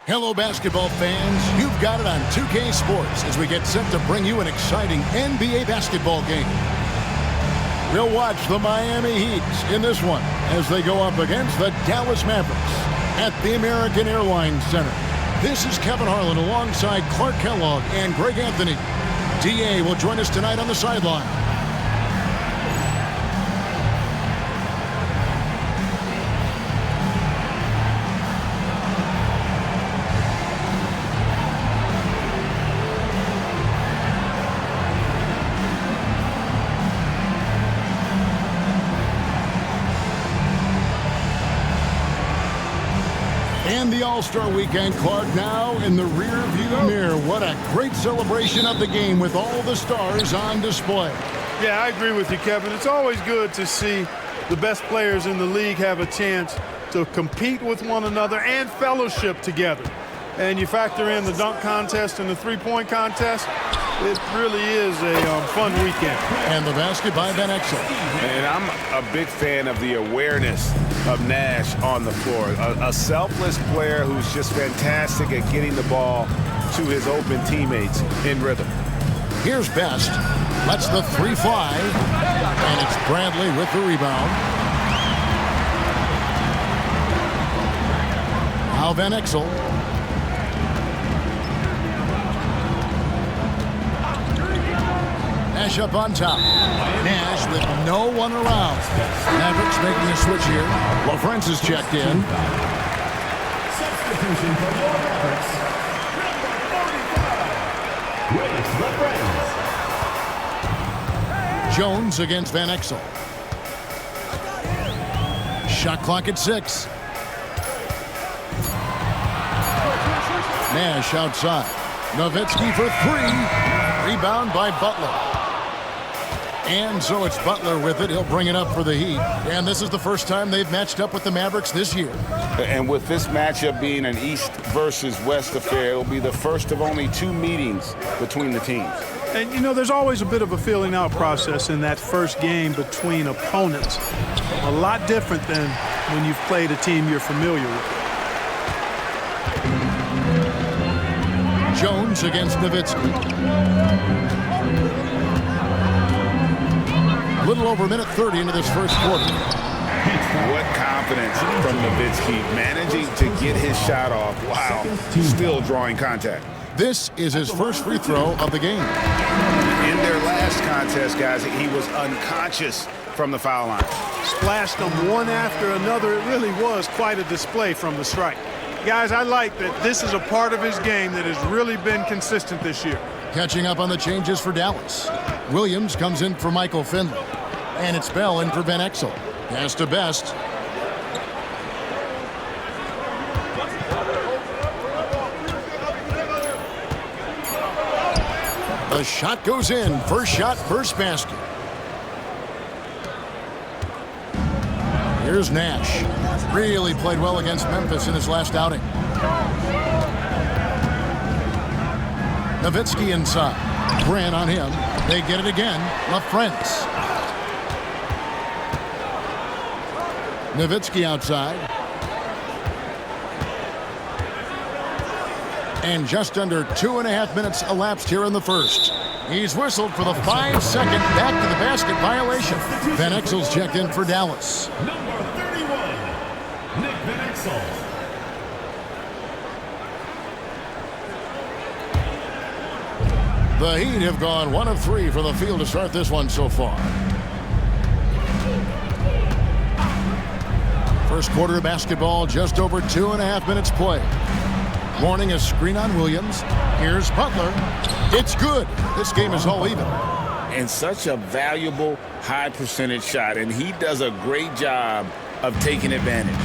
Hello, basketball fans. You've got it on 2K Sports as we get set to bring you an exciting NBA basketball game. We'll watch the Miami Heat in this one as they go up against the Dallas Mavericks at the American Airlines Center. This is Kevin Harlan alongside Clark Kellogg and Greg Anthony. DA will join us tonight on the sideline. And the All-Star Weekend, Clark, now in the rear-view mirror. What a great celebration of the game with all the stars on display. Yeah, I agree with you, Kevin. It's always good to see the best players in the league have a chance to compete with one another and fellowship together. And you factor in the dunk contest and the three-point contest, it really is a fun weekend. And the basket by Van Exel. And I'm a big fan of the awareness of Nash on the floor. A selfless player who's just fantastic at getting the ball to his open teammates in rhythm. Here's Best. Lets the three fly. And it's Bradley with the rebound. Now Van Exel. Nash up on top. Nash with no one around. Mavericks making a switch here. LaFrance is checked in. Substitution for the Mavericks. Number 45. Jones against Van Exel. Shot clock at 6. Nash outside. Nowitzki for 3. Rebound by Butler. And so it's Butler with it. He'll bring it up for the Heat. And this is the first time they've matched up with the Mavericks this year. And with this matchup being an East versus West affair, it'll be the first of only 2 meetings between the teams. And, you know, there's always a bit of a feeling out process in that first game between opponents. A lot different than when you've played a team you're familiar with. Jones against Nowitzki. A little over a minute 30 into this first quarter. What confidence from Nowitzki, managing to get his shot off while still drawing contact. This is his first free throw of the game. In their last contest, guys, he was unconscious from the foul line. Splashed them one after another. It really was quite a display from the strike. Guys, I like that this is a part of his game that has really been consistent this year. Catching up on the changes for Dallas. Williams comes in for Michael Finley. And it's Bell in for Van Exel. Pass to Best. The shot goes in. First shot, first basket. Here's Nash. Really played well against Memphis in his last outing. Nowitzki inside. Grant on him. They get it again. LaFrance. Nowitzki outside. And just under 2.5 minutes elapsed here in the first. He's whistled for the 5-second back to the basket violation. Van Exel's checked in for Dallas. Number 31, Nick Van Exel. The Heat have gone 1 of 3 for the field to start this one so far. First quarter of basketball, just over 2.5 minutes play. Morning a screen on Williams. Here's Butler. It's good. This game is all even. And such a valuable high percentage shot, and he does a great job of taking advantage.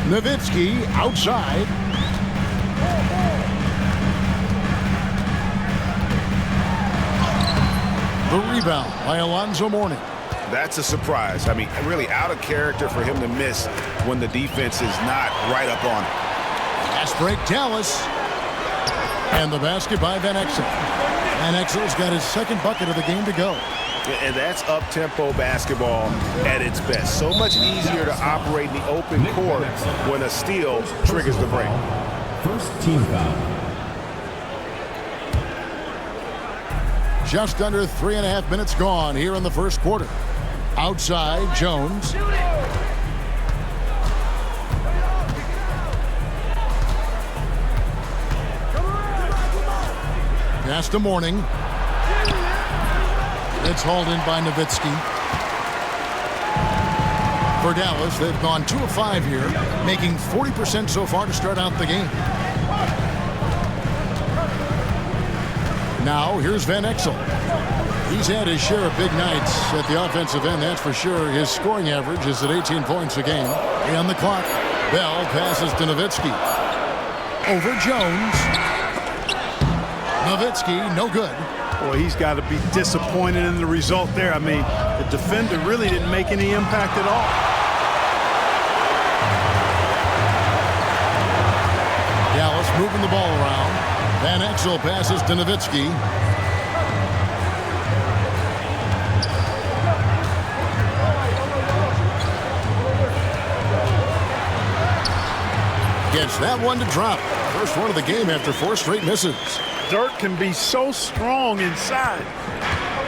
Nowitzki outside. The rebound by Alonzo Mourning. That's a surprise. I mean, really out of character for him to miss when the defense is not right up on him. Fast break, Dallas. And the basket by Van Exel. Van Exel's got his second bucket of the game to go. And that's up-tempo basketball at its best. So much easier to operate in the open court when a steal triggers the break. First team foul. Just under 3.5 minutes gone here in the first quarter. Outside, Jones. Pass to Mourning. It's hauled in by Nowitzki. For Dallas, they've gone 2 of 5 here, making 40% so far to start out the game. Now, here's Van Exel. He's had his share of big nights at the offensive end, that's for sure. His scoring average is at 18 points a game. On the clock, Bell passes to Nowitzki. Over Jones. Nowitzki, no good. Boy, he's got to be disappointed in the result there. I mean, the defender really didn't make any impact at all. Dallas moving the ball around. Van Exel passes to Nowitzki. Gets that one to drop. First one of the game after 4 straight misses. Dirk can be so strong inside,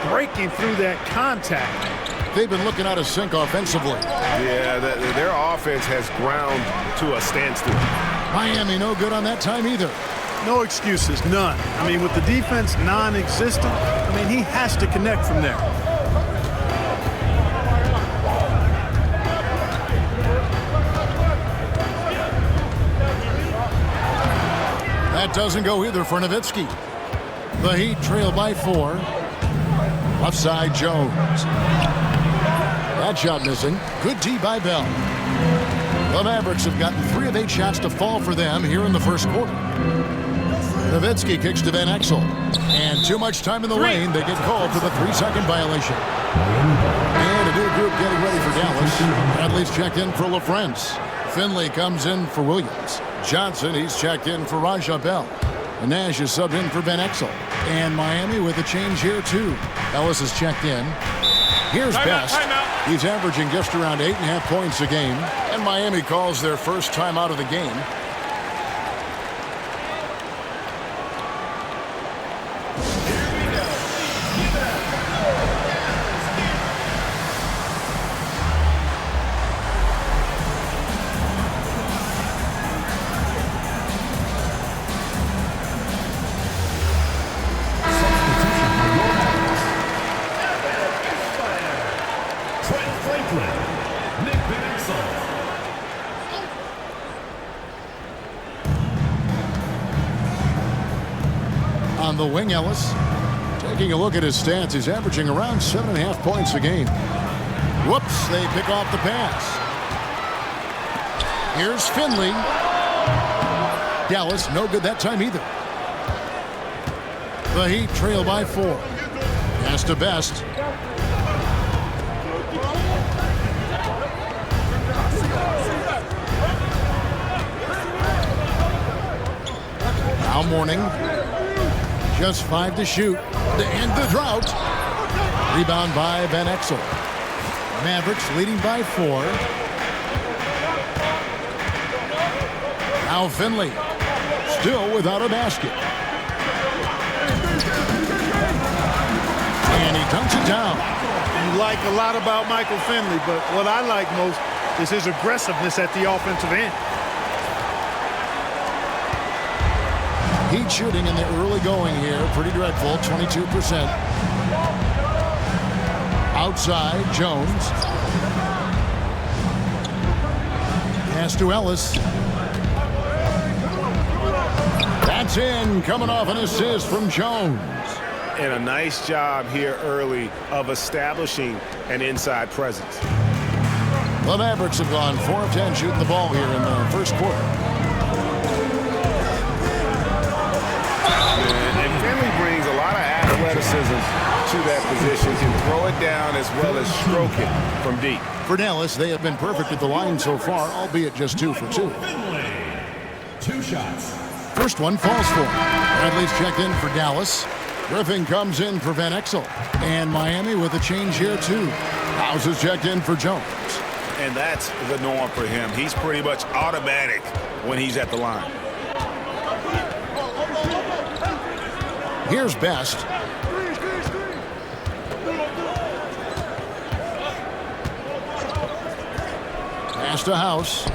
breaking through that contact. They've been looking out of sync offensively. Yeah, their offense has ground to a standstill. Miami no good on that time either. No excuses, none. I mean, with the defense non-existent, I mean, he has to connect from there. That doesn't go either for Nowitzki. The Heat trail by 4. Left side, Jones. That shot missing. Good D by Bell. The Mavericks have gotten 3 of 8 shots to fall for them here in the first quarter. Nowitzki kicks to Van Exel. And too much time in the lane. They get called for the 3-second violation. And a new group getting ready for Dallas. Bradley's checked in for LaFrance. Finley comes in for Williams. Johnson, he's checked in for Raja Bell. And Nash is subbed in for Van Exel. And Miami with a change here, too. Ellis is checked in. Here's Best. He's averaging just around 8.5 points a game. And Miami calls their first timeout of the game. On the wing, Ellis. Taking a look at his stats, he's averaging around 7.5 points a game. Whoops, they pick off the pass. Here's Finley. Dallas, no good that time either. The Heat trail by 4. Pass to Best. Now Mourning. Just 5 to shoot to end the drought. Rebound by Van Exel. Mavericks leading by 4. Now Finley, still without a basket. And he dunks it down. You like a lot about Michael Finley, but what I like most is his aggressiveness at the offensive end. Heat shooting in the early going here, pretty dreadful, 22%. Outside, Jones. Pass to Ellis. That's in, coming off an assist from Jones. And a nice job here early of establishing an inside presence. The Mavericks have gone 4 of 10 shooting the ball here in the first quarter. And Finley brings a lot of athleticism to that position. Can throw it down as well as stroke it from deep. For Dallas, they have been perfect at the line so far, albeit just 2 for 2. Finley. 2 shots. First one falls for him. Bradley's checked in for Dallas. Griffin comes in for Van Exel. And Miami with a change here, too. House is checked in for Jones. And that's the norm for him. He's pretty much automatic when he's at the line. Here's Best. Pass to House.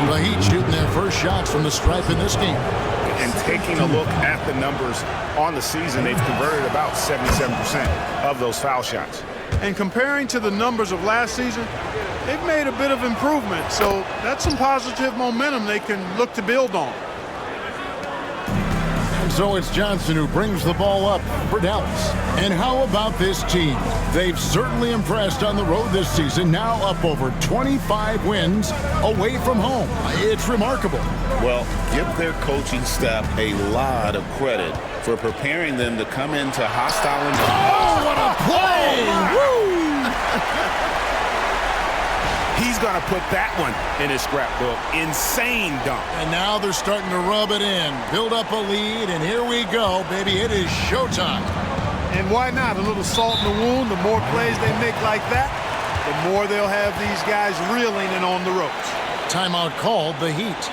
The Heat shooting their first shots from the stripe in this game. And taking a look at the numbers on the season, they've converted about 77% of those foul shots. And comparing to the numbers of last season, they've made a bit of improvement. So that's some positive momentum they can look to build on. And so it's Johnson who brings the ball up for Dallas. And how about this team? They've certainly impressed on the road this season, now up over 25 wins away from home. It's remarkable. Well, give their coaching staff a lot of credit for preparing them to come into hostile environments. Oh, what a play! Woo! He's going to put that one in his scrapbook. Insane dunk. And now they're starting to rub it in, build up a lead, and here we go, baby. It is showtime. And why not? A little salt in the wound. The more plays they make like that, the more they'll have these guys reeling and on the ropes. Timeout called, the Heat.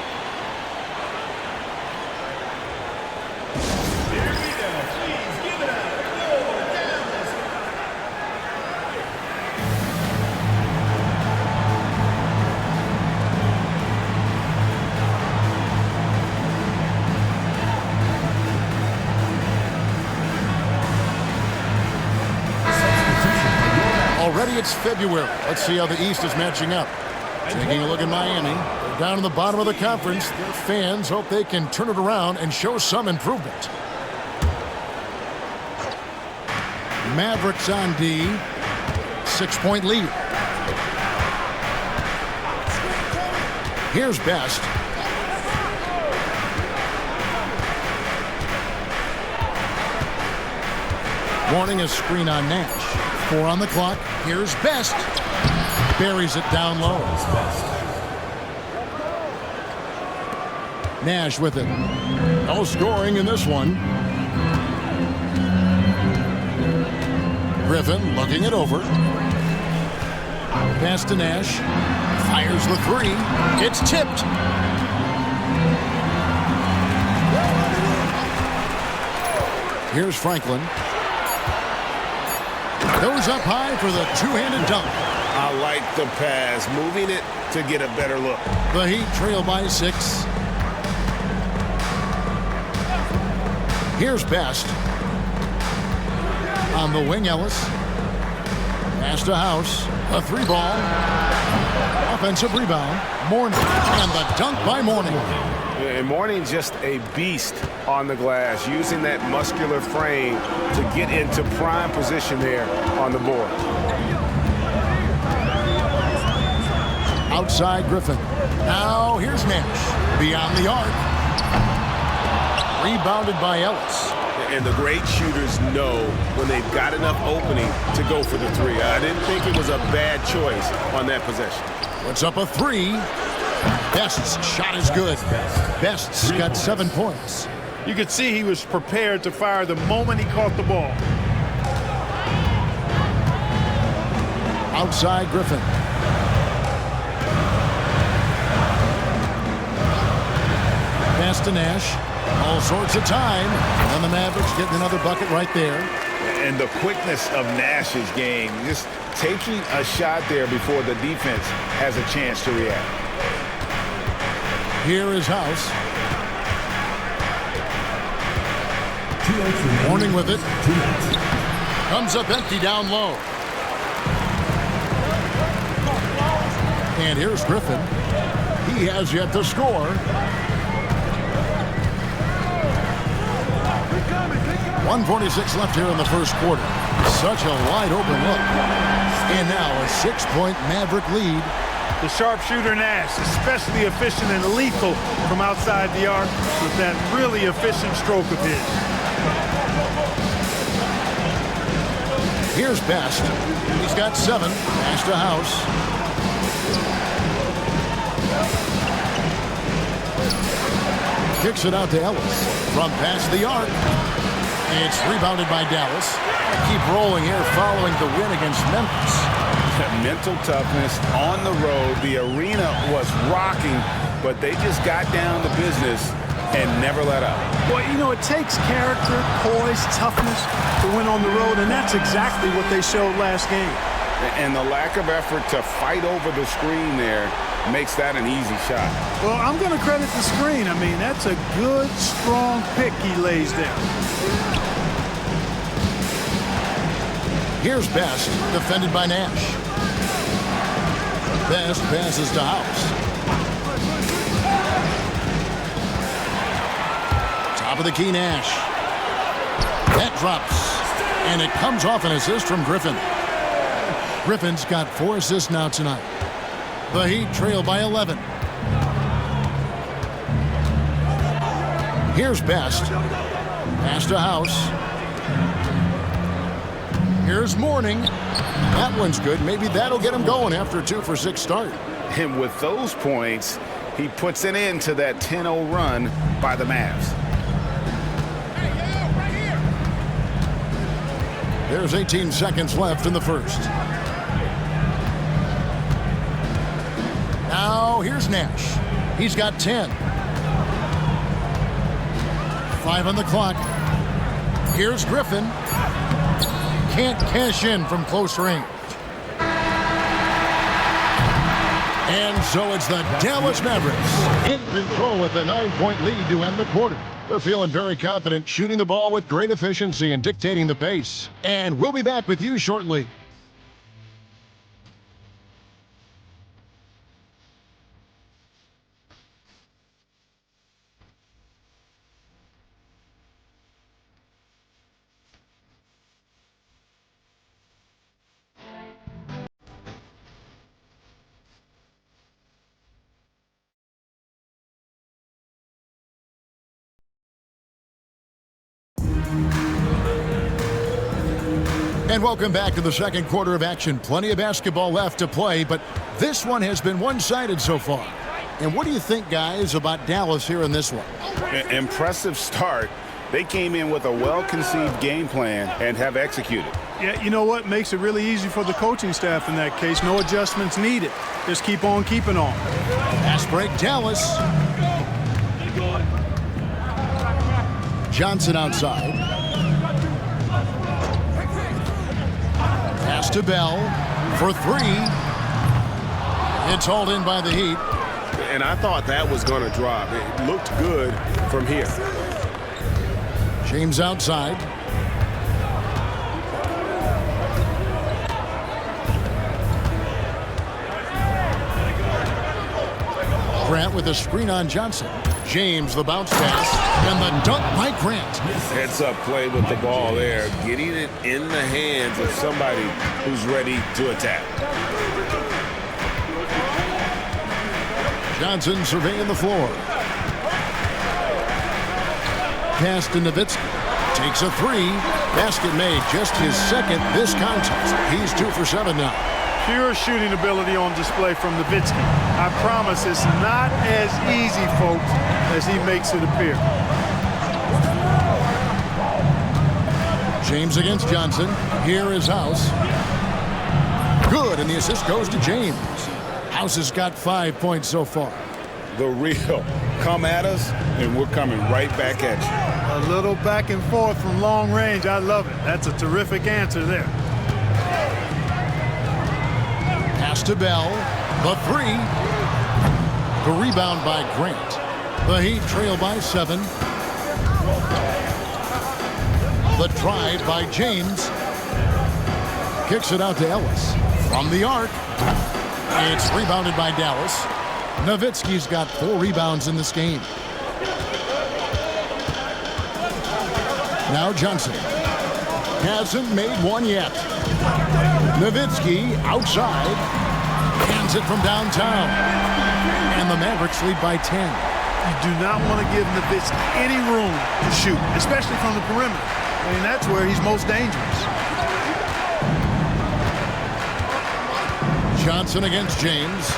Already it's February. Let's see how the East is matching up. Taking a look at Miami. They're down in the bottom of the conference. Their fans hope they can turn it around and show some improvement. Mavericks on D. 6-point lead. Here's Best. Warning a screen on Nash. 4 on the clock. Here's Best. Buries it down low. Nash with it. No scoring in this one. Griffin looking it over. Pass to Nash. Fires the 3. It's tipped. Here's Franklin. Goes up high for the two-handed dunk. I like the pass, moving it to get a better look. The Heat trail by 6. Here's Best. On the wing, Ellis. Pass to House. A 3-ball. Offensive rebound. Mourning. And the dunk by Mourning. And Mourning just a beast on the glass, using that muscular frame to get into prime position there on the board. Outside Griffin. Now here's Nash. Beyond the arc. Rebounded by Ellis. And the great shooters know when they've got enough opening to go for the 3. I didn't think it was a bad choice on that possession. Puts up a 3. Best's shot is good. Best's got 7 points. You could see he was prepared to fire the moment he caught the ball. Outside Griffin. Pass to Nash. All sorts of time. And the Mavericks getting another bucket right there. And the quickness of Nash's game, just taking a shot there before the defense has a chance to react. Here is House. Mourning with it. Comes up empty down low. And here's Griffin. He has yet to score. 1:46 left here in the first quarter. Such a wide open look. And now a 6-point Maverick lead. The sharpshooter Nash, especially efficient and lethal from outside the arc with that really efficient stroke of his. Here's Best. He's got 7. Pass to House. Kicks it out to Ellis. From past the arc. It's rebounded by Dallas. Keep rolling here following the win against Memphis. Mental toughness on the road. The arena was rocking, but they just got down to business and never let up. Well, you know, it takes character, poise, toughness to win on the road, and that's exactly what they showed last game. And the lack of effort to fight over the screen there makes that an easy shot. Well, I'm going to credit the screen. I mean, that's a good, strong pick he lays there. Here's Best, defended by Nash. Best passes to House. Top of the key, Nash. That drops. And it comes off an assist from Griffin. Griffin's got 4 assists now tonight. The Heat trail by 11. Here's Best. Pass to House. Here's Mourning. That one's good. Maybe that'll get him going after a 2-for-6 start. And with those points, he puts an end to that 10-0 run by the Mavs. There's 18 seconds left in the first. Now here's Nash. He's got 10. 5 on the clock. Here's Griffin. Can't cash in from close range. And so it's the Dallas Mavericks in control with a 9-point lead to end the quarter. They're feeling very confident, shooting the ball with great efficiency and dictating the pace. And we'll be back with you shortly. And welcome back to the second quarter of action. Plenty of basketball left to play, but this one has been one-sided so far. And what do you think, guys, about Dallas here in this one? Impressive start. They came in with a well-conceived game plan and have executed. Yeah, you know what? Makes it really easy for the coaching staff in that case. No adjustments needed. Just keep on keeping on. Pass break, Dallas. Johnson outside. Pass to Bell for 3. It's hauled in by the Heat. And I thought that was going to drop. It looked good from here. James outside. Grant with a screen on Johnson. James, the bounce pass, and the dunk by Grant. Heads-up play with the ball there, getting it in the hands of somebody who's ready to attack. Johnson surveying the floor. Pass to Nowitzki. Takes a 3. Basket made, just his second this contest. He's 2 for 7 now. Pure shooting ability on display from Nowitzki. I promise it's not as easy, folks, as he makes it appear. James against Johnson. Here is House. Good, and the assist goes to James. House has got 5 points so far. The real come at us, and we're coming right back at you. A little back and forth from long range. I love it. That's a terrific answer there. Pass to Bell. The 3. The rebound by Grant. The Heat trail by 7. The drive by James. Kicks it out to Ellis. From the arc. It's rebounded by Dallas. Nowitzki's got 4 rebounds in this game. Now Johnson. Hasn't made one yet. Nowitzki outside. Hands it from downtown. And the Mavericks lead by 10. You do not want to give Nowitzki any room to shoot, especially from the perimeter. I mean, that's where he's most dangerous. Johnson against James.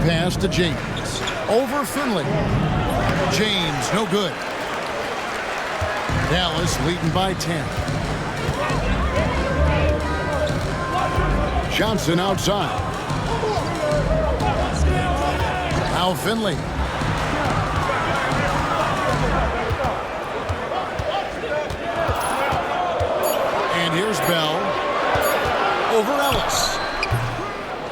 Pass to James. Over Finley. James, no good. Dallas leading by 10. Johnson outside. Now Finley. And here's Bell. Over Ellis.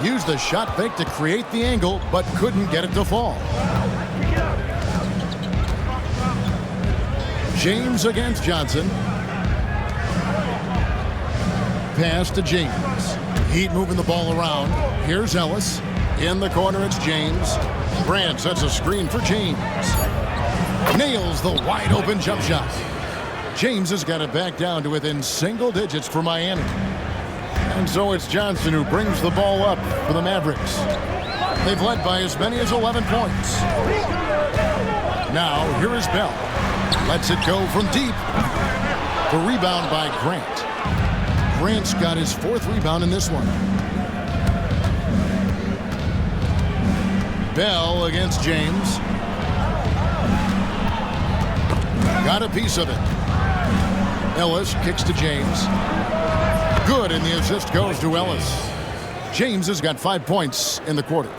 Used the shot fake to create the angle, but couldn't get it to fall. James against Johnson. Pass to James. Heat moving the ball around. Here's Ellis. In the corner, it's James. Brand sets a screen for James. Nails the wide open jump shot. James has got it back down to within single digits for Miami. And so it's Johnson who brings the ball up for the Mavericks. They've led by as many as 11 points. Now, here is Bell. Lets it go from deep. The rebound by Grant. Grant's got his 4th rebound in this one. Bell against James. Got a piece of it. Ellis kicks to James. Good, and the assist goes to Ellis. James has got 5 points in the quarter.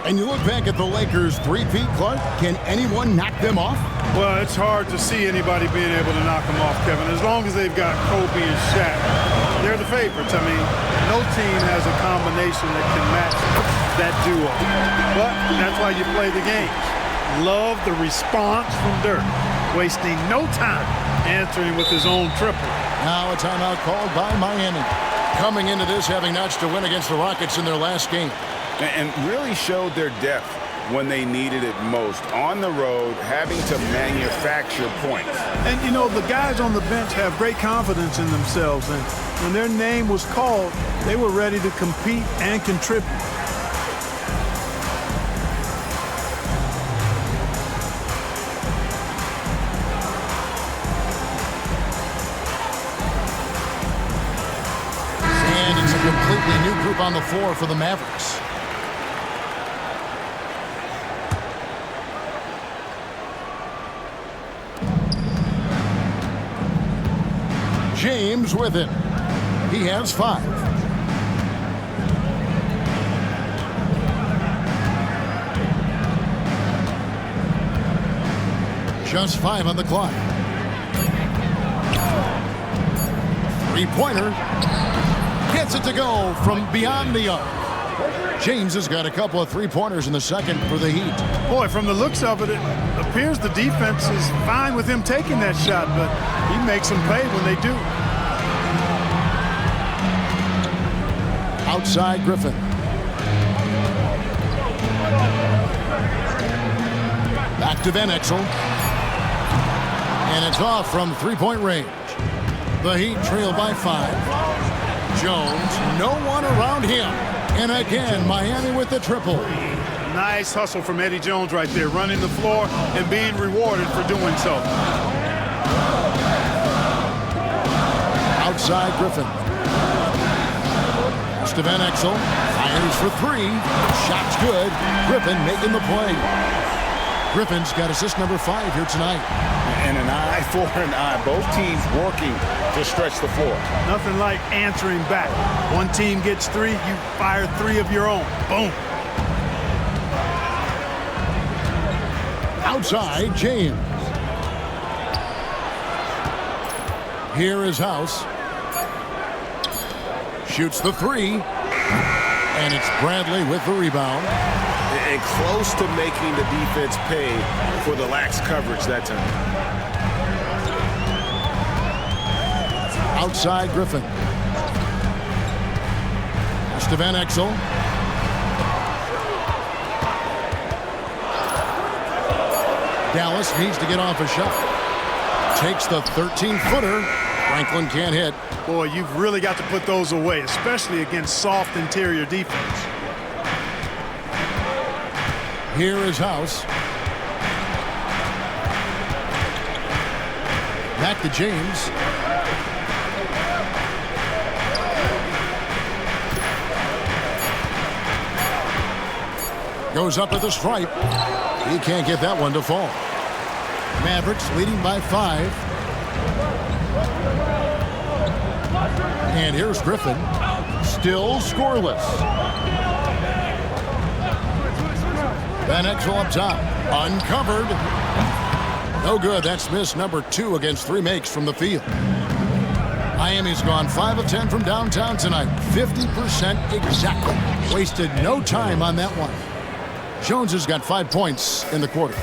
And you look back at the Lakers' three-peat, Clark. Can anyone knock them off? Well, it's hard to see anybody being able to knock them off, Kevin. As long as they've got Kobe and Shaq, they're the favorites. I mean, no team has a combination that can match that duo. But that's why you play the game. Love the response from Dirk, wasting no time answering with his own triple. Now a timeout called by Miami. Coming into this having notched a win against the Rockets in their last game. And really showed their depth when they needed it most. On the road, having to manufacture points. And, you know, the guys on the bench have great confidence in themselves. And when their name was called, they were ready to compete and contribute. And it's a completely new group on the floor for the Mavericks. James with it. He has 5. Just 5 on the clock. 3-pointer. Gets it to go from beyond the arc. James has got a couple of 3-pointers in the second for the Heat. Boy, from the looks of it, it appears the defense is fine with him taking that shot, but he makes them pay when they do. Outside Griffin. Back to Van Exel. And it's off from 3-point range. The Heat trail by 5. Jones, no one around him. And again, Miami with the triple. Nice hustle from Eddie Jones right there, running the floor and being rewarded for doing so. Outside Griffin. To Van Exel. Fires for 3. Shot's good. Griffin making the play. Griffin's got assist number 5 here tonight. And an eye for an eye. Both teams working to stretch the floor. Nothing like answering back. One team gets 3, you fire 3 of your own. Boom. Outside, James. Here is House. Shoots the 3. And it's Bradley with the rebound. And close to making the defense pay for the lax coverage that time. Outside Griffin. To Van Exel. Dallas needs to get off a shot. Takes the 13-footer. Franklin can't hit. Boy, you've really got to put those away, especially against soft interior defense. Here is House. Back to James. Goes up at the stripe. He can't get that one to fall. Mavericks leading by 5. And here's Griffin. Still scoreless. Van Exel up top. Uncovered. No good. That's miss number 2 against 3 makes from the field. Miami's gone 5 of 10 from downtown tonight. 50% exactly. Wasted no time on that one. Jones has got 5 points in the quarter.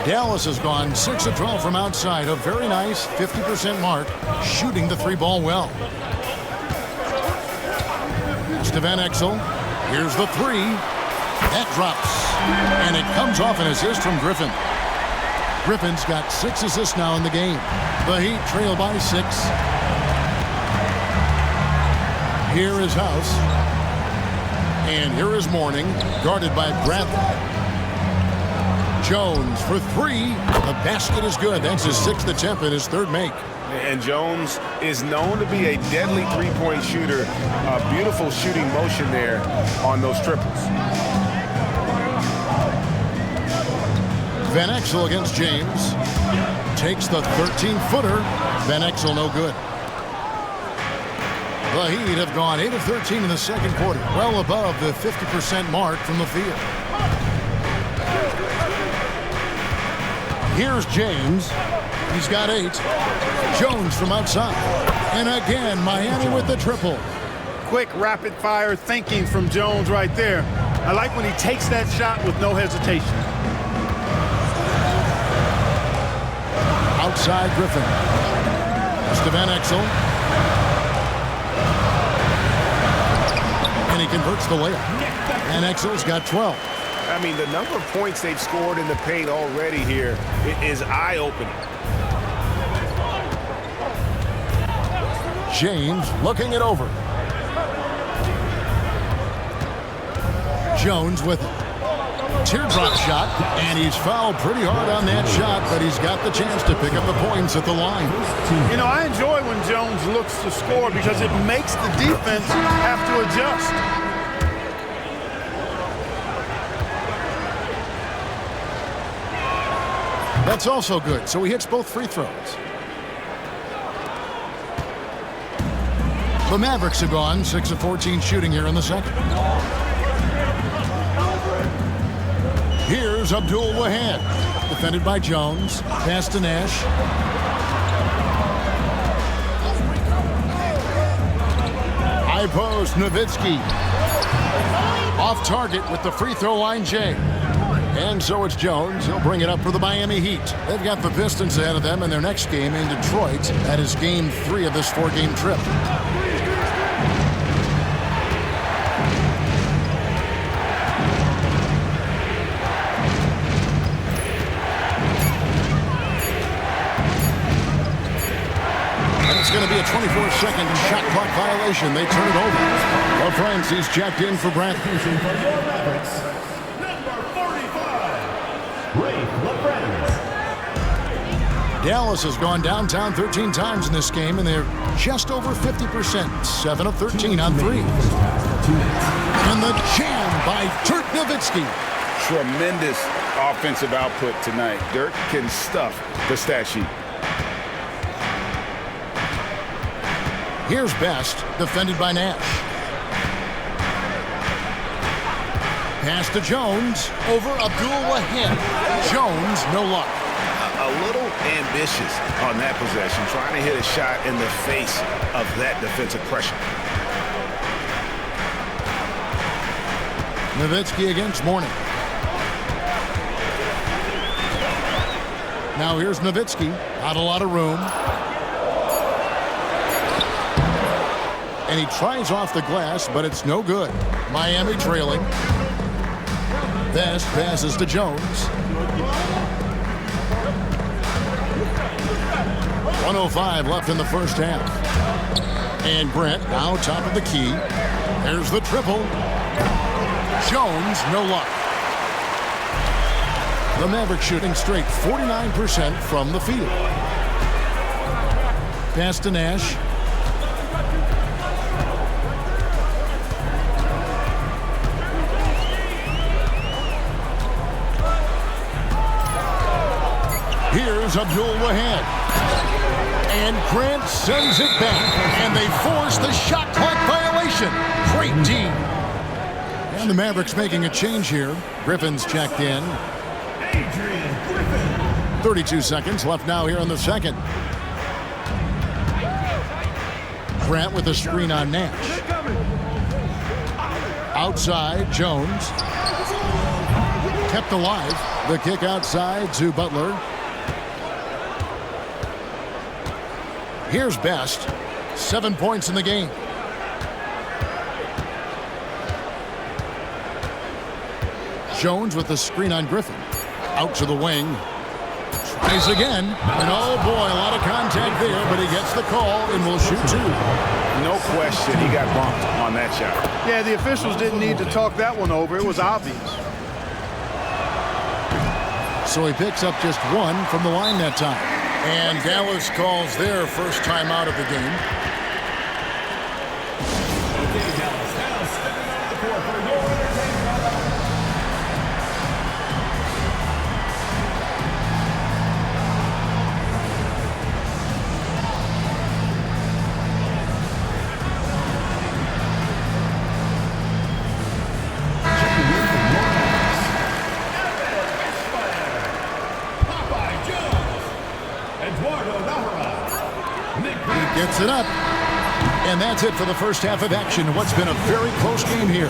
Dallas has gone 6 of 12 from outside. A very nice 50% mark, shooting the 3-ball well. Pass to Van Exel. Here's the 3. That drops. And it comes off an assist from Griffin. Griffin's got 6 assists now in the game. The Heat trail by 6. Here is House. And here is Mourning, guarded by Bradley. Jones for 3. The basket is good. That's his 6th attempt and his 3rd make. And Jones is known to be a deadly 3-point shooter. A beautiful shooting motion there on those triples. Van Exel against James. Takes the 13-footer. Van Exel no good. The Heat have gone 8 of 13 in the second quarter. Well above the 50% mark from the field. Here's James. He's got 8. Jones from outside. And again, Miami with the triple. Quick, rapid-fire thinking from Jones right there. I like when he takes that shot with no hesitation. Outside Griffin. That's to Van Exel. And he converts the layup. Van Exel's got 12. I mean, the number of points they've scored in the paint already here is eye-opening. James looking it over. Jones with it. Teardrop shot, and he's fouled pretty hard on that shot, but he's got the chance to pick up the points at the line. You know, I enjoy when Jones looks to score because it makes the defense have to adjust. That's also good, so he hits both free throws. The Mavericks have gone 6 of 14 shooting here in the second. Here's Abdul Wahab, defended by Jones. Pass to Nash. High post, Nowitzki. Off target with the free throw line, Jay. And so it's Jones. He'll bring it up for the Miami Heat. They've got the Pistons ahead of them in their next game in Detroit. That is game 3 of this 4-game trip. It's going to be a 24-second shot clock violation. They turn it over. LaFrancis checked in for Brad. Dallas has gone downtown 13 times in this game, and they're just over 50%. 7 of 13 on 3. And the jam by Dirk Nowitzki. Tremendous offensive output tonight. Dirk can stuff the stat sheet. Here's Best, defended by Nash. Pass to Jones, over Abdul Wahab. Jones, no luck. A little ambitious on that possession, trying to hit a shot in the face of that defensive pressure. Nowitzki against Mourning. Now here's Nowitzki, not a lot of room. And he tries off the glass, but it's no good. Miami trailing. Best passes to Jones. 1:05 left in the first half. And Brent now top of the key. There's the triple. Jones, no luck. The Mavericks shooting straight 49% from the field. Pass to Nash. Here's Abdul-Wahab. And Grant sends it back. And they force the shot clock violation. Great D. And the Mavericks making a change here. Griffin's checked in. 32 seconds left now here in the second. Grant with a screen on Nash. Outside, Jones. Kept alive. The kick outside to Butler. Here's Best. 7 points in the game. Jones with the screen on Griffin. Out to the wing. Tries again. And oh boy, a lot of contact there, but he gets the call and will shoot two. No question, he got bumped on that shot. Yeah, the officials didn't need to talk that one over. It was obvious. So he picks up just one from the line that time. And Dallas calls their first time out of the game. Gets it up. And that's it for the first half of action. What's been a very close game here.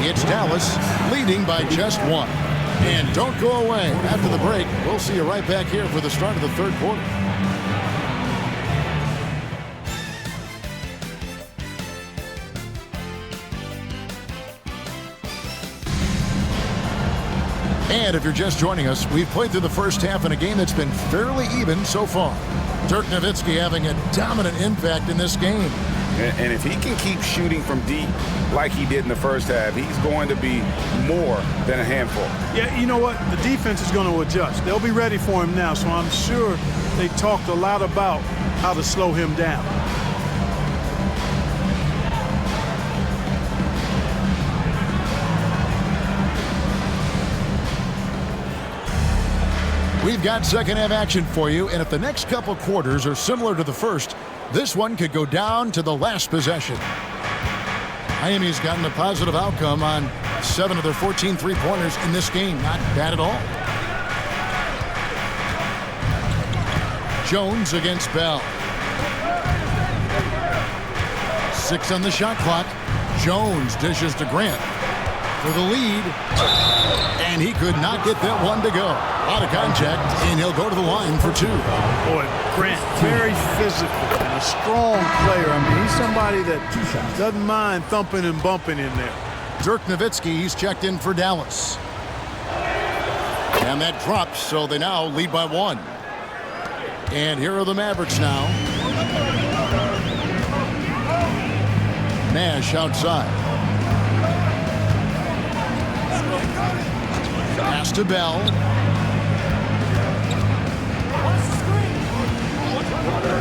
It's Dallas leading by just one. And don't go away. After the break, we'll see you right back here for the start of the third quarter. And if you're just joining us, we've played through the first half in a game that's been fairly even so far. Dirk Nowitzki having a dominant impact in this game. And if he can keep shooting from deep like he did in the first half, he's going to be more than a handful. Yeah, you know what? The defense is going to adjust. They'll be ready for him now, so I'm sure they talked a lot about how to slow him down. We've got second half action for you, and if the next couple quarters are similar to the first, this one could go down to the last possession. Miami's gotten a positive outcome on 7 of their 14 three-pointers in this game. Not bad at all. Jones against Bell. 6 on the shot clock. Jones dishes to Grant for the lead. And he could not get that one to go. A lot of contact, and he'll go to the line for two. Boy, Grant, very physical and a strong player. I mean, he's somebody that doesn't mind thumping and bumping in there. Dirk Nowitzki, he's checked in for Dallas. And that drops, so they now lead by 1. And here are the Mavericks now. Nash outside. Pass to Bell.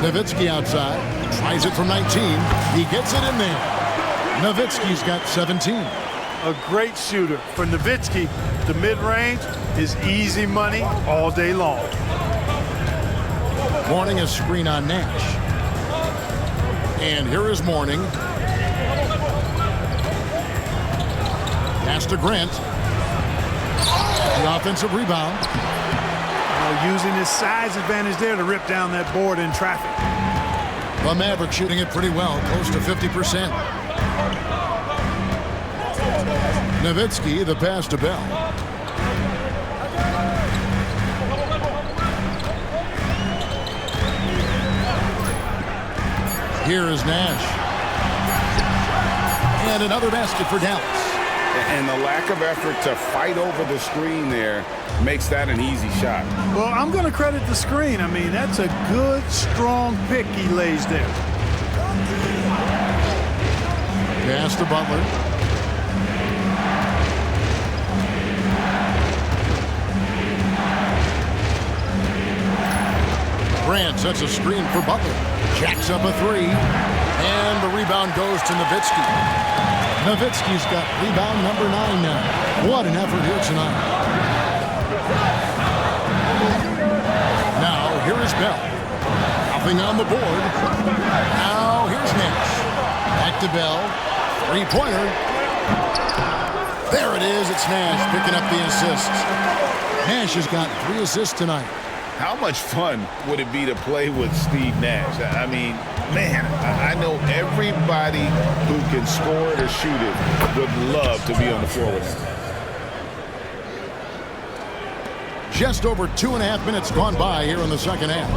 Nowitzki outside. Tries it from 19. He gets it in there. Nowitzki's got 17. A great shooter. For Nowitzki, the mid-range is easy money all day long. Mourning a screen on Nash. And here is Mourning. Pass to Grant. The offensive rebound. Using his size advantage there to rip down that board in traffic. The Mavericks shooting it pretty well, close to 50%. Nowitzki, the pass to Bell. Here is Nash. And another basket for Dallas. And the lack of effort to fight over the screen there makes that an easy shot. Well, I'm going to credit the screen. I mean, that's a good, strong pick he lays there. Pass to Butler. Grant sets a screen for Butler. Jacks up a three. And the rebound goes to Nowitzki. Nowitzki's got rebound number 9 now. What an effort here tonight. Here's Bell. Nothing on the board. Now here's Nash. Back to Bell. Three-pointer. There it is. It's Nash picking up the assists. Nash has got 3 assists tonight. How much fun would it be to play with Steve Nash? I mean, man, I know everybody who can score it or shoot it would love to be on the floor with him. Just over 2.5 minutes gone by here in the second half.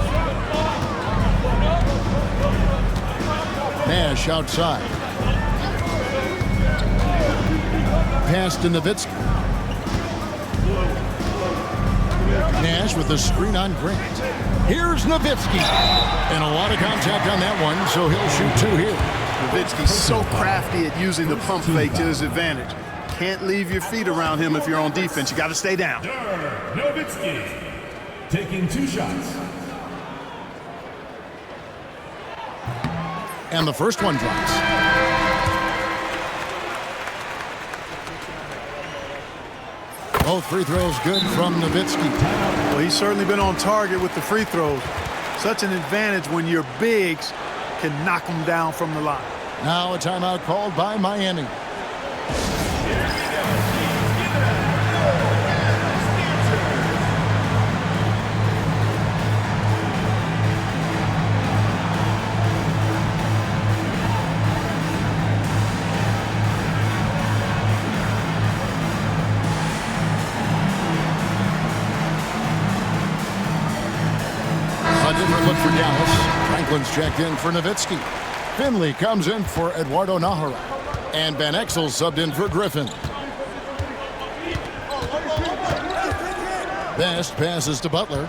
Nash outside. Pass to Nowitzki. Nash with the screen on Grant. Here's Nowitzki. And a lot of contact on that one, so he'll shoot 2 here. Nowitzki's so crafty at using the pump fake to his advantage. Can't leave your feet around him if you're on defense. You got to stay down. Nowitzki taking 2 shots. And the first one drops. Both free throws good from Nowitzki. Well, he's certainly been on target with the free throws. Such an advantage when your bigs can knock them down from the line. Now a timeout called by Miami. Look for Dallas. Franklin's checked in for Nowitzki. Finley comes in for Eduardo Nahara. And Van Exel subbed in for Griffin. Best passes to Butler.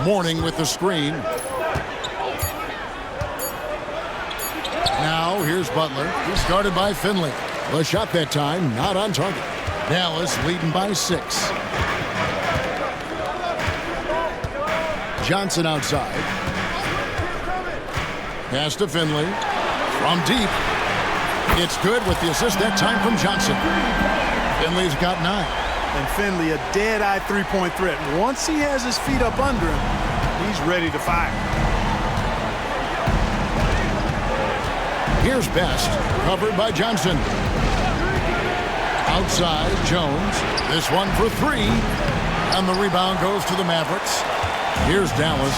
Mourning with the screen. Now here's Butler. He's guarded by Finley. The shot that time not on target. Dallas leading by 6. Johnson outside. Pass to Finley. From deep. It's good with the assist that time from Johnson. Finley's got 9. And Finley, a dead-eye three-point threat. Once he has his feet up under him, he's ready to fire. Here's Best. Covered by Johnson. Outside, Jones. This one for 3. And the rebound goes to the Mavericks. Here's Dallas.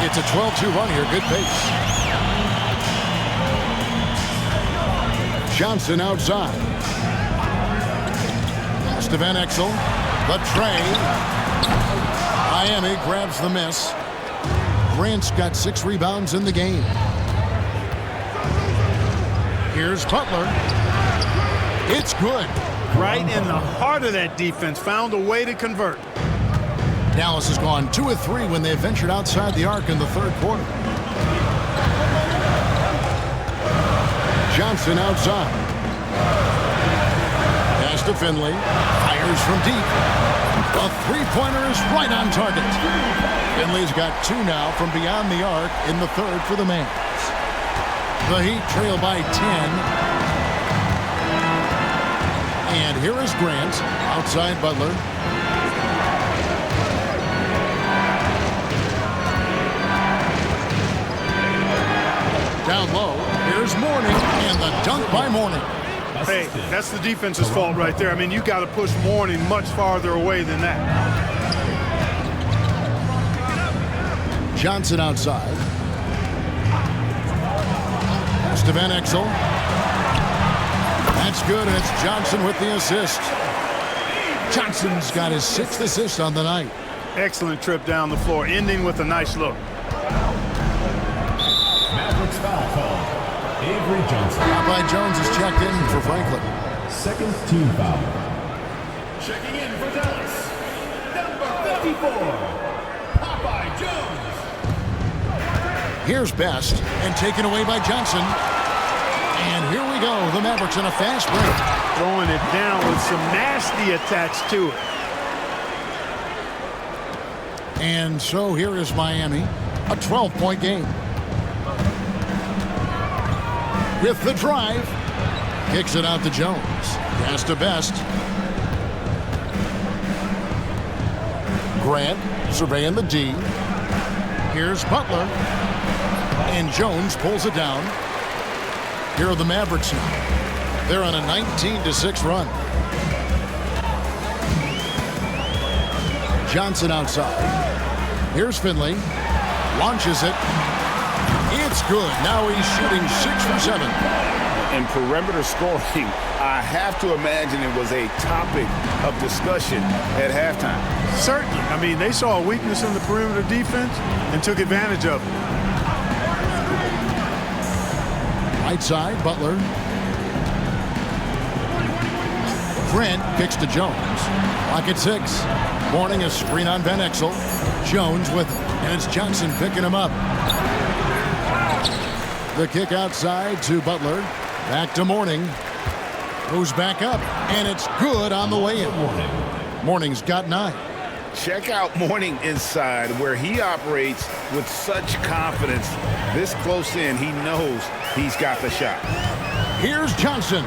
It's a 12-2 run here. Good pace. Johnson outside. Pass to Van Exel. The tray. Miami grabs the miss. Grant's got 6 rebounds in the game. Here's Butler. It's good. Right in the heart of that defense. Found a way to convert. Dallas has gone 2 of 3 when they ventured outside the arc in the third quarter. Johnson outside. Pass to Finley. Fires from deep. A three-pointer is right on target. Finley's got 2 now from beyond the arc in the third for the Mavs. The Heat trail by 10. And here is Grant, outside Butler. Down low, here's Mourning, and the dunk by Mourning. Hey, that's the defense's fault right there. I mean, you got to push Mourning much farther away than that. Johnson outside. Pass to Van Exel. That's good, and it's Johnson with the assist. Johnson's got his 6th assist on the night. Excellent trip down the floor, ending with a nice look. Mavericks foul call. Avery Johnson. Popeye Jones is checked in for Franklin. 2nd team foul. Checking in for Dallas. Number 54. Popeye Jones. Here's Best, and taken away by Johnson. And here we go. The Mavericks in a fast break. Throwing it down with some nasty attached to it. And so here is Miami. A 12-point game. With the drive. Kicks it out to Jones. Pass to Best. Grant surveying the D. Here's Butler. And Jones pulls it down. Here are the Mavericks now. They're on a 19-6 run. Johnson outside. Here's Finley. Launches it. It's good. Now he's shooting 6 for 7. In perimeter scoring, I have to imagine it was a topic of discussion at halftime. Certainly. I mean, they saw a weakness in the perimeter defense and took advantage of it. Right side, Butler. Grant kicks to Jones. Clock at 6. Mourning a screen on Van Exel. Jones with it, and it's Johnson picking him up. The kick outside to Butler. Back to Mourning. Goes back up, and it's good on the way in. Mourning's got 9. Check out Mourning inside, where he operates with such confidence. This close in, he knows he's got the shot. Here's Johnson.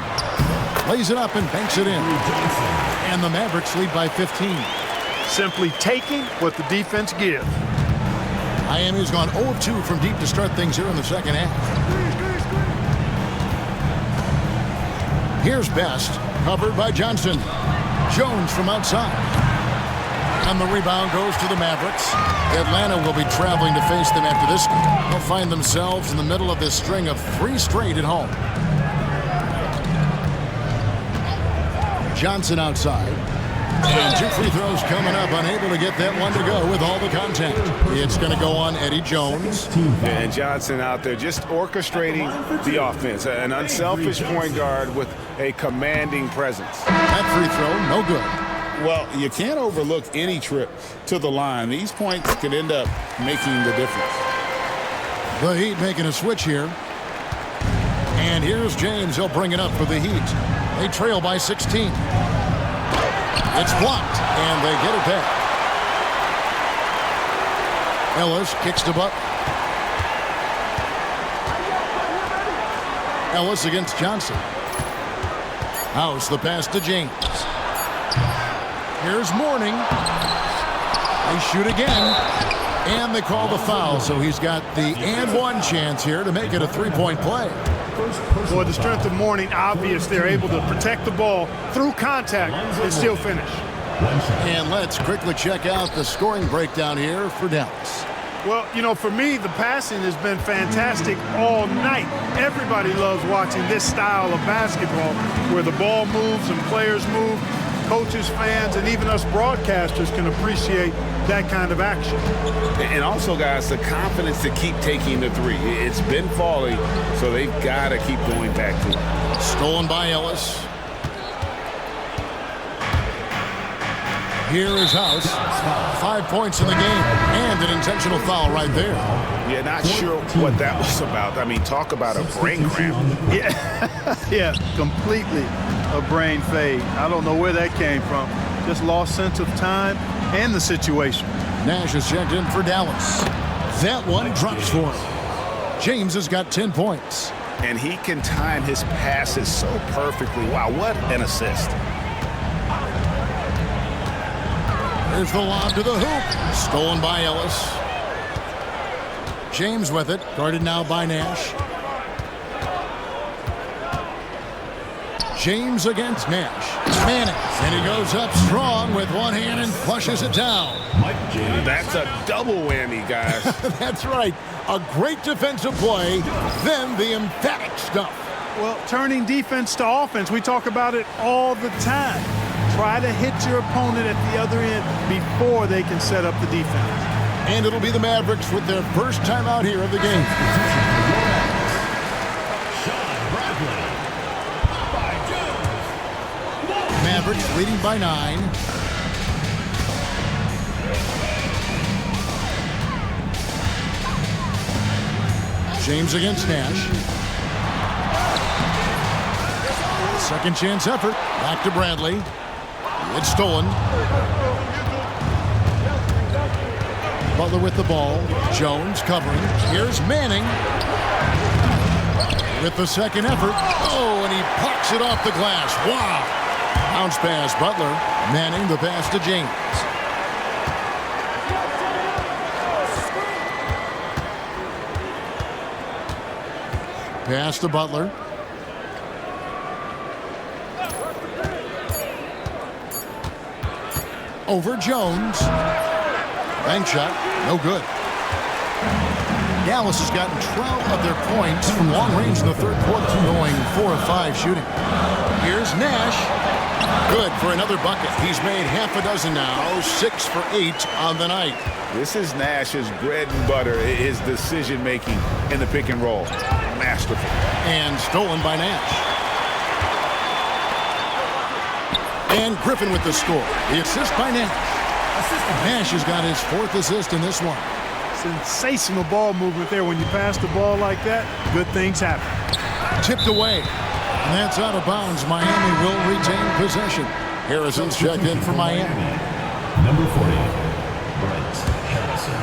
Lays it up and banks it in. And the Mavericks lead by 15. Simply taking what the defense gives. Miami's gone 0 of 2 from deep to start things here in the second half. Here's Best, covered by Johnson. Jones from outside. And the rebound goes to the Mavericks. Atlanta will be traveling to face them after this game. They'll find themselves in the middle of this string of 3 straight at home. Johnson outside. And 2 free throws coming up, unable to get that one to go with all the contact. It's going to go on Eddie Jones. And Johnson out there just orchestrating the offense. An unselfish point guard with a commanding presence. That free throw, no good. Well, you can't overlook any trip to the line. These points could end up making the difference. The Heat making a switch here. And here's James. He'll bring it up for the Heat. They trail by 16. It's blocked, and they get it back. Ellis kicks to Butler. Ellis against Johnson. House the pass to James. Here's Mourning. They shoot again, and they call the foul, so he's got the and one chance here to make it a 3-point play. Boy, the strength of Mourning, obvious. They're able to protect the ball through contact and still finish. And let's quickly check out the scoring breakdown here for Dallas. Well, you know, for me, the passing has been fantastic all night. Everybody loves watching this style of basketball where the ball moves and players move. Coaches, fans, and even us broadcasters can appreciate that kind of action. And also, guys, the confidence to keep taking the 3. It's been falling, so they've got to keep going back to it. Stolen by Ellis. Here is House. 5 points in the game, and an intentional foul right there. Yeah, not sure what that was about. I mean, talk about a brain cramp. Yeah, completely a brain fade. I don't know where that came from. Just lost sense of time and the situation. Nash is checked in for Dallas. That one drops for him. James has got 10 points. And he can time his passes so perfectly. Wow, what an assist. There's the lob to the hoop. Stolen by Ellis. James with it. Guarded now by Nash. James against Nash. Manning. And he goes up strong with one hand and flushes it down. That's a double whammy, guys. That's right. A great defensive play, then the emphatic stuff. Well, turning defense to offense, we talk about it all the time. Try to hit your opponent at the other end before they can set up the defense. And it'll be the Mavericks with their first time out here of the game. Mavericks leading by 9. James against Nash. Second chance effort. Back to Bradley. It's stolen. Butler with the ball. Jones covering. Here's Manning. with the second effort. Oh, and he pucks it off the glass. Wow. Bounce pass, Butler. Manning the pass to James. Pass to Butler. Over Jones. Bank shot. No good. Dallas has gotten 12 of their points from long range in the third quarter, going 4 of 5 shooting. Here's Nash. Good for another bucket. He's made half a dozen now, 6 for 8 on the night. This is Nash's bread and butter, his decision-making in the pick and roll. Masterful. And stolen by Nash. And Griffin with the score. The assist by Nash. Nash has got his 4th assist in this one. Sensational ball movement there. When you pass the ball like that, good things happen. Tipped away. And that's out of bounds. Miami will retain possession. Harrison's checked in for Miami. Number 40, Brent Harrison.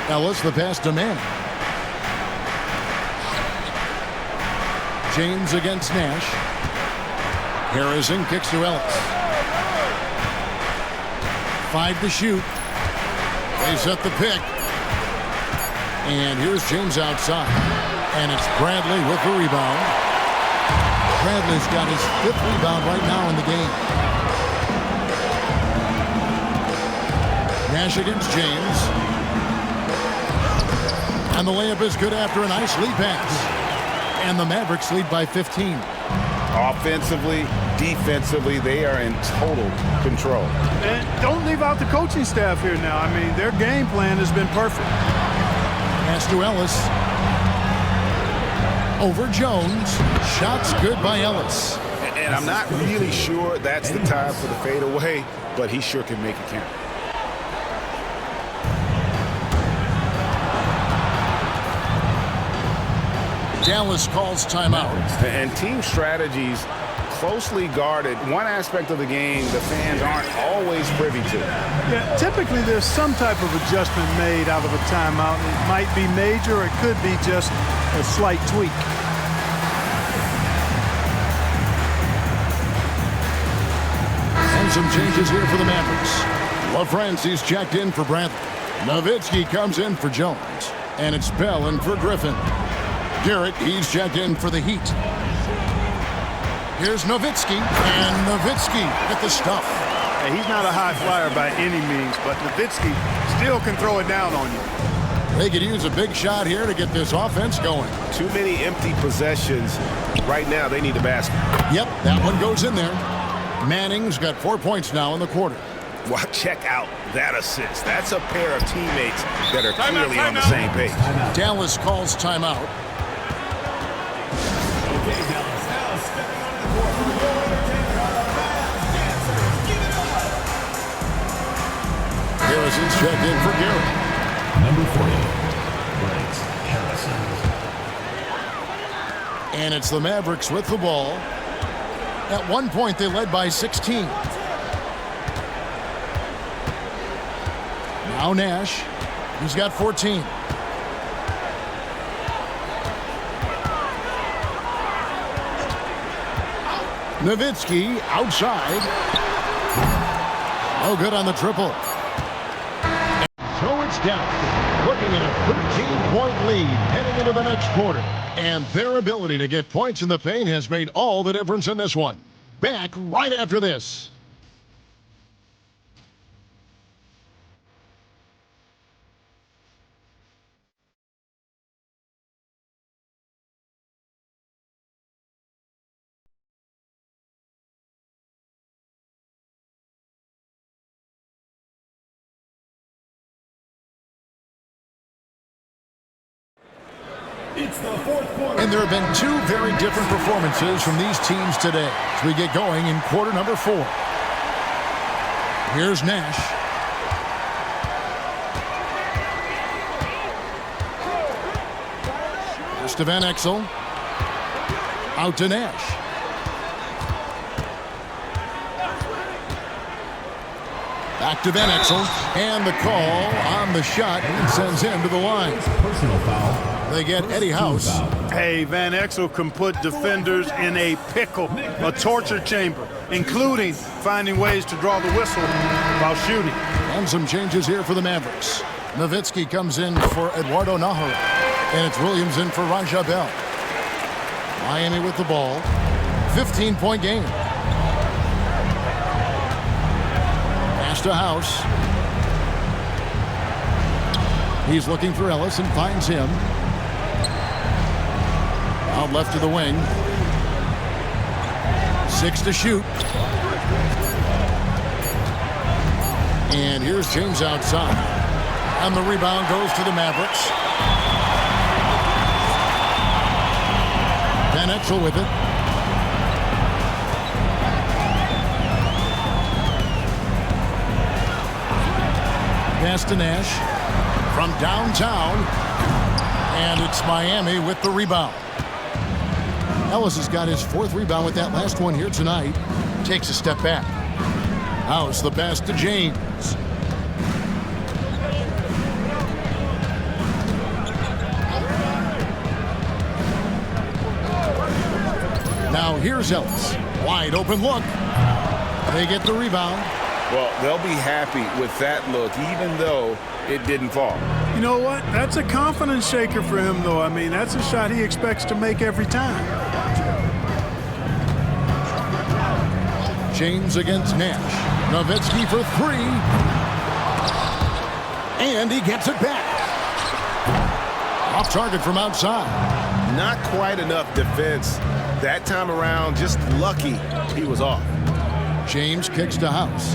Ellis the pass to Manning. James against Nash. Harrison kicks to Ellis. 5 to shoot. They set the pick. And here's James outside. And it's Bradley with the rebound. Bradley's got his 5th rebound right now in the game. Nash against James. And the layup is good after a nice lead pass. And the Mavericks lead by 15. Offensively, defensively, they are in total control. And don't leave out the coaching staff here now. I mean, their game plan has been perfect. Pass to Ellis. Over Jones. Shots good by Ellis. And I'm not really sure that's the time for the fadeaway, but he sure can make it count. Dallas calls timeout. And team strategies closely guarded. One aspect of the game the fans aren't always privy to. Yeah, typically there's some type of adjustment made out of a timeout. It might be major, or it could be just a slight tweak. And some changes here for the Mavericks. LaFrancis checked in for Bradley. Nowitzki comes in for Jones. And it's Bell in for Griffin. Garrett, he's checked in for the Heat. Here's Nowitzki, and Nowitzki with the stuff. Hey, he's not a high flyer by any means, but Nowitzki still can throw it down on you. They could use a big shot here to get this offense going. Too many empty possessions. Right now, they need a basket. Yep, that one goes in there. Manning's got 4 points now in the quarter. Well, check out that assist. That's a pair of teammates that are clearly on the same page. Dallas calls timeout. Harrison's checked in for Garrett. Number 40, Brent Harrison. And it's the Mavericks with the ball. At one point, they led by 16. Now Nash. He's got 14. Nowitzki outside. No good on the triple. So it's down. Looking at a 13-point lead heading into the next quarter. And their ability to get points in the paint has made all the difference in this one. Back right after this. It's the fourth quarter. And there have been 2 very different performances from these teams today as we get going in quarter number 4. Here's Nash. Here's to Van Exel. Out to Nash. Back to Van Exel, and the call on the shot sends him to the line. Personal foul. They get Eddie House. Hey, Van Exel can put defenders in a pickle, a torture chamber, including finding ways to draw the whistle while shooting. And some changes here for the Mavericks. Nowitzki comes in for Eduardo Nahara, and it's Williams in for Raja Bell. Miami with the ball. 15-point game. Pass to House. He's looking for Ellis and finds him. Out left to the wing. 6 to shoot. And here's James outside. And the rebound goes to the Mavericks. Van Exel with it. Pass to Nash from downtown. And it's Miami with the rebound. Ellis has got his 4th rebound with that last one here tonight. Takes a step back. House the pass to James. Now here's Ellis. Wide open look. They get the rebound. Well, they'll be happy with that look, even though it didn't fall. You know what? That's a confidence shaker for him, though. I mean, that's a shot he expects to make every time. James against Nash. Nowitzki for 3. And he gets it back. Off target from outside. Not quite enough defense that time around. Just lucky he was off. James kicks to House.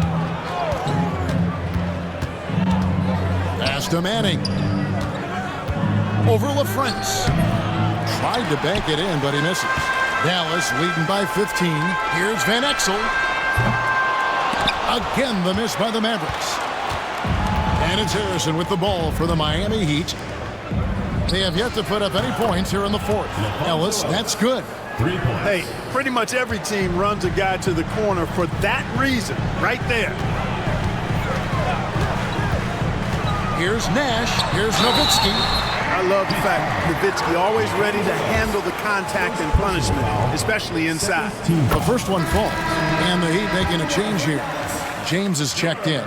Pass to Manning. Over LaFrance. Tried to bank it in, but he misses. Dallas leading by 15. Here's Van Exel. Again, the miss by the Mavericks. And it's Harrison with the ball for the Miami Heat. They have yet to put up any points here in the 4th. Ellis, that's good. 3 points. Hey, pretty much every team runs a guy to the corner for that reason, right there. Here's Nash. Here's Nowitzki. I love the fact Nowitzki always ready to handle the contact and punishment, especially inside. The first one falls, and the Heat making a change here. James is checked in,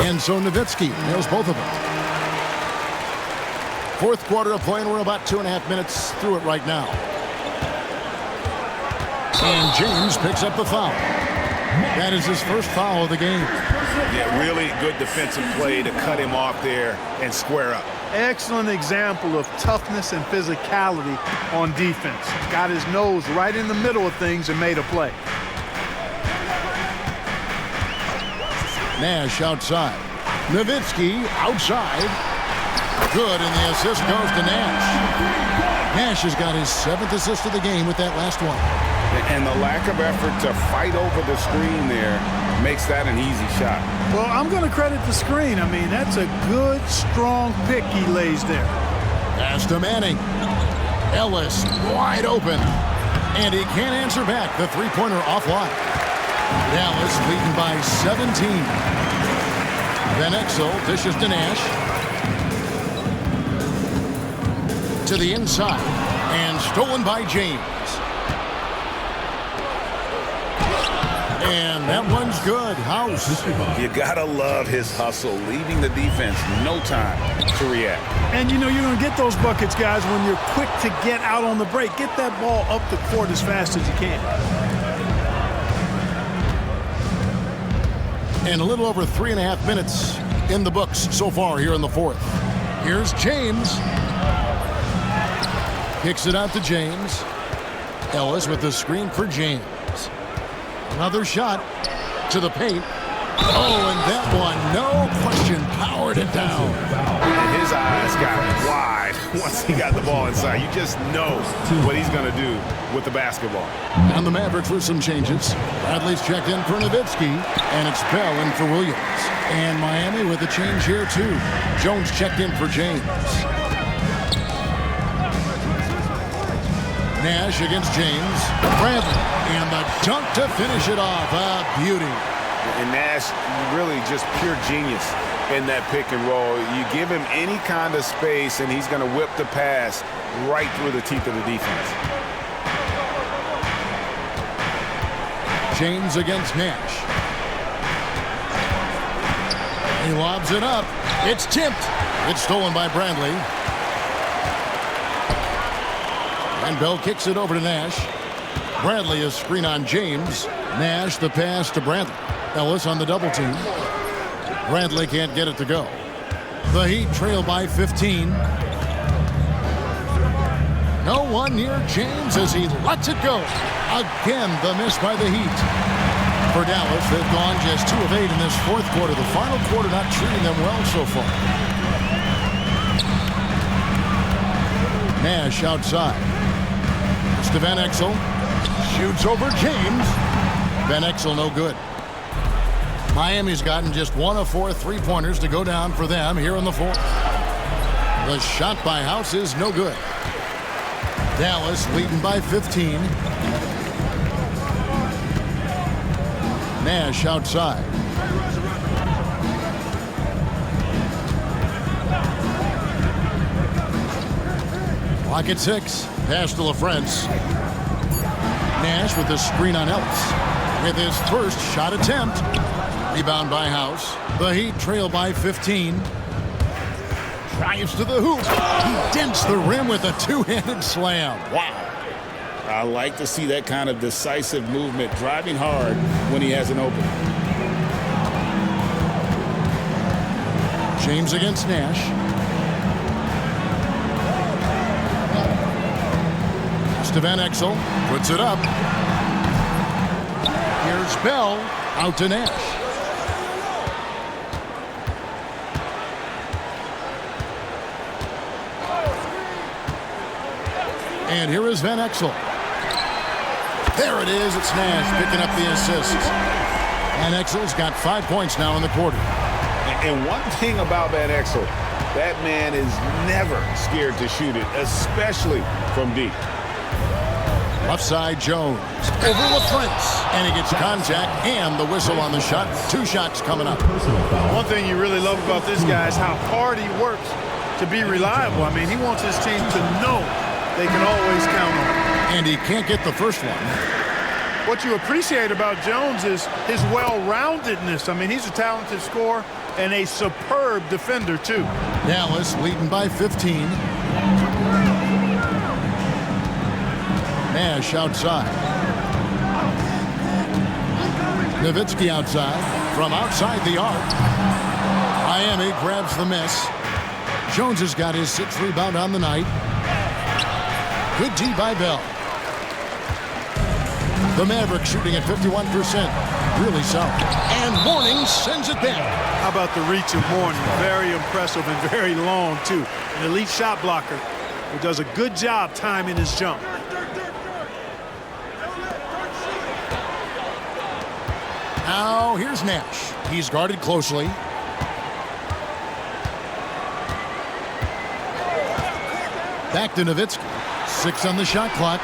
and so Nowitzki nails both of them. 4th quarter of play, and we're about 2.5 minutes through it right now. And James picks up the foul. That is his first foul of the game. Yeah, really good defensive play to cut him off there and square up. Excellent example of toughness and physicality on defense. Got his nose right in the middle of things and made a play. Nash outside. Nowitzki outside. Good, and the assist goes to Nash. Nash has got his 7th assist of the game with that last one. And the lack of effort to fight over the screen there makes that an easy shot. Well, I'm going to credit the screen. I mean, that's a good, strong pick he lays there. Pass to Manning. Ellis wide open. And he can't answer back. The 3-pointer offline. Dallas leading by 17. Van Exel dishes to Nash. To the inside. And stolen by James. And that one's good. House. You gotta love his hustle, leaving the defense no time to react. And you know you're going to get those buckets, guys, when you're quick to get out on the break. Get that ball up the court as fast as you can. And a little over 3.5 minutes in the books so far here in the 4th. Here's James. Kicks it out to James. Ellis with the screen for James. Another shot to the paint. Oh, and that one, no question, powered it down. And his eyes got wide once he got the ball inside. You just know what he's going to do with the basketball. And the Mavericks with some changes. Bradley's checked in for Nowitzki, and it's Bell in for Williams. And Miami with a change here, too. Jones checked in for James. Nash against James. Bradley, and the dunk to finish it off. A beauty. And Nash really just pure genius in that pick and roll. You give him any kind of space, and he's going to whip the pass right through the teeth of the defense. James against Nash. He lobs it up. It's tipped. It's stolen by Bradley. And Bell kicks it over to Nash. Bradley a screen on James. Nash the pass to Bradley. Ellis on the double team. Bradley can't get it to go. The Heat trail by 15. No one near James as he lets it go. Again, the miss by the Heat. For Dallas, they've gone just 2 of 8 in this fourth quarter. The final quarter not treating them well so far. Nash outside. It's to Van Exel. Shoots over James. Van Exel no good. Miami's gotten just 1 of 4 3-pointers to go down for them here in the fourth. The shot by House is no good. Dallas leading by 15. Nash outside. Clock at 6. Pass to LaFrance. Nash with the screen on Ellis. With his first shot attempt. Rebound by House. The Heat trail by 15. Drives to the hoop. He dents the rim with a 2-handed slam. Wow. I like to see that kind of decisive movement, driving hard when he has an opening. James against Nash. It's to Van Exel. Puts it up. Here's Bell. Out to Nash. And here is Van Exel. There it is. It's Nash picking up the assist. Van Exel's got 5 points now in the quarter. And one thing about Van Exel, that man is never scared to shoot it, especially from deep. Left side, Jones. Over LaFrance. And he gets contact and the whistle on the shot. 2 shots coming up. One thing you really love about this guy is how hard he works to be reliable. I mean, he wants his team to know they can always count on him. And he can't get the first one. What you appreciate about Jones is his well-roundedness. I mean, he's a talented scorer and a superb defender, too. Dallas leading by 15. Nash outside. Nowitzki outside. From outside the arc. Miami grabs the miss. Jones has got his 6th rebound on the night. Good D by Bell. The Mavericks shooting at 51%. Really solid. And Mourning sends it back. How about the reach of Mourning? Very impressive and very long, too. An elite shot blocker who does a good job timing his jump. Now here's Nash. He's guarded closely. Back to Nowitzki. 6 on the shot clock.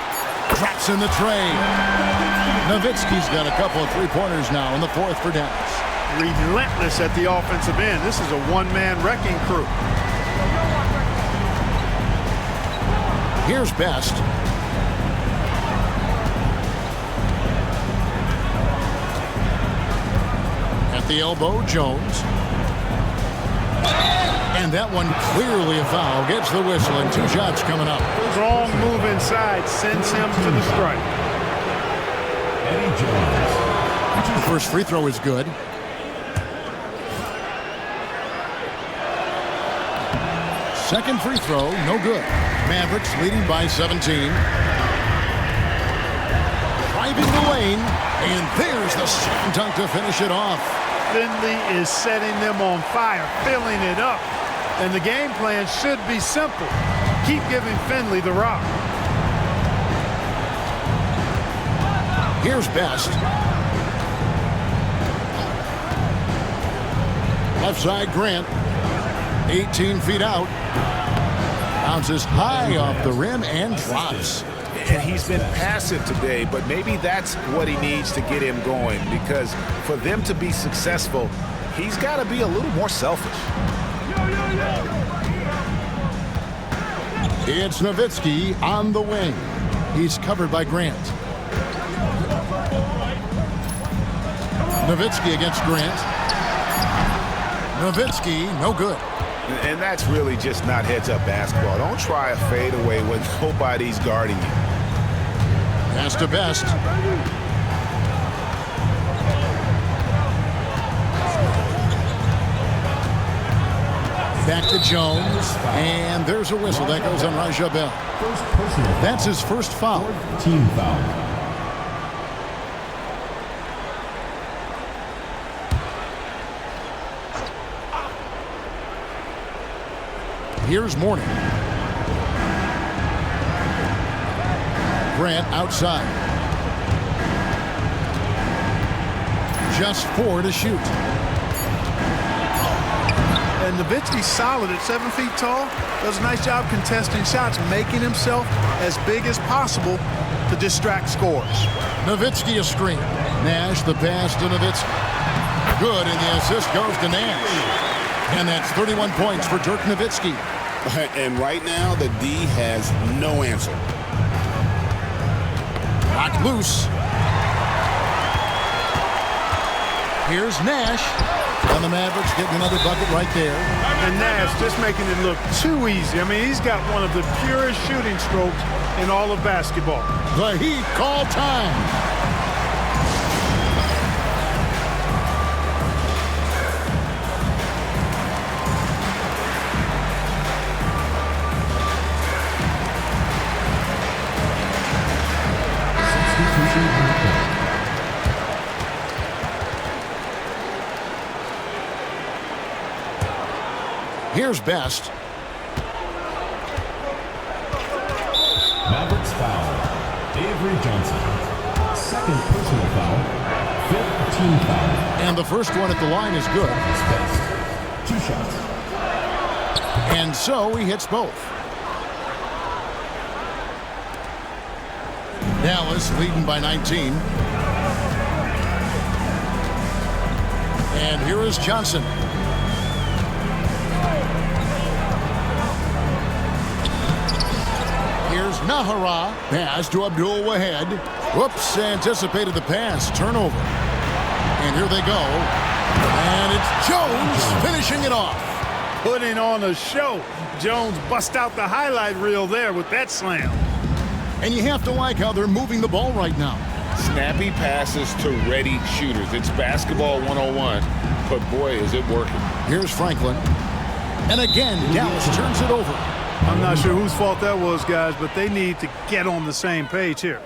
Drops in the tray. Nowitzki's got a couple of 3-pointers now in the fourth for Dallas. Relentless at the offensive end. This is a one-man wrecking crew. Here's Best. At the elbow, Jones. And that one clearly a foul. Gets the whistle and 2 shots coming up. Strong move inside sends him to the strike. Eddie Jones. The first free throw is good. Second free throw, no good. Mavericks leading by 17. Driving the lane, and there's the slam dunk to finish it off. Finley is setting them on fire, filling it up. And the game plan should be simple. Keep giving Finley the rock. Here's Best. Left side, Grant. 18 feet out. Bounces high off the rim and drops. And he's been passive today, but maybe that's what he needs to get him going, because for them to be successful, he's got to be a little more selfish. It's Nowitzki on the wing. He's covered by Grant. Nowitzki against Grant. Nowitzki, no good. And that's really just not heads-up basketball. Don't try a fadeaway when nobody's guarding you. Pass to Best. Back to Jones, and there's a whistle. That goes on Raja Bell. That's his first foul. Team foul. Here's Mourning. Grant outside. Just 4 to shoot. And Nowitzki's solid at 7 feet tall. Does a nice job contesting shots, making himself as big as possible to distract scores. Nowitzki a screen. Nash the pass to Nowitzki. Good, and the assist goes to Nash. And that's 31 points for Dirk Nowitzki. And right now, the D has no answer. Knocked loose. Here's Nash. And the Mavericks getting another bucket right there. And Nash just making it look too easy. I mean, he's got one of the purest shooting strokes in all of basketball. The Heat call time. Here's Best. Mavericks foul. Avery Johnson. Second personal foul. Fifth team foul. And the first one at the line is good. Best. 2 shots. And so he hits both. Dallas leading by 19. And here is Johnson. Here's Nahara. Pass to Abdul Wahed. Whoops, anticipated the pass. Turnover. And here they go. And it's Jones finishing it off. Putting on a show. Jones bust out the highlight reel there with that slam. And you have to like how they're moving the ball right now. Snappy passes to ready shooters. It's basketball 101, but boy, is it working. Here's Franklin. And again, Dallas turns it over. I'm not sure whose fault that was, guys, but they need to get on the same page here.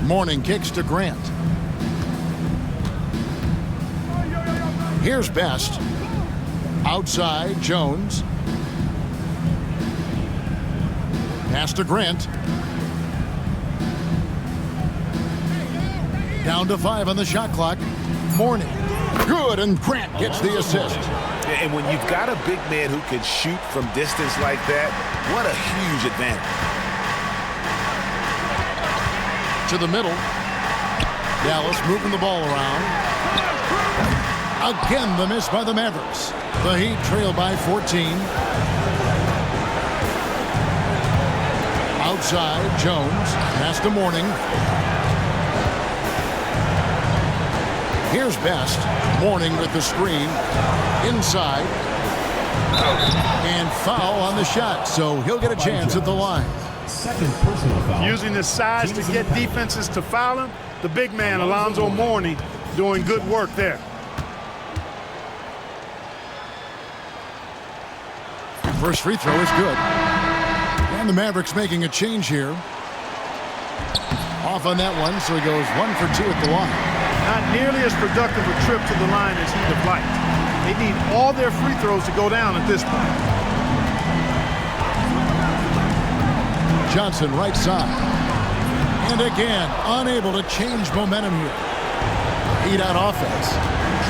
Mourning kicks to Grant. Here's Best. Outside, Jones. Pass to Grant. Down to 5 on the shot clock. Mourning. Good, and Grant gets the assist. And when you've got a big man who can shoot from distance like that, what a huge advantage. To the middle. Dallas moving the ball around. Again, the miss by the Mavericks. The Heat trail by 14. Outside, Jones. Pass to Mourning. Here's Best. Mourning with the screen. Inside. And foul on the shot, so he'll get a chance at the line. Second personal foul. Using his size to get defenses to foul him, the big man, Alonzo Mourning, doing good work there. First free throw is good. And the Mavericks making a change here. Off on that one, so he goes 1 for 2 at the line. Not nearly as productive a trip to the line as he'd have liked. They need all their free throws to go down at this point. Johnson right side. And again, unable to change momentum here. Heat out offense.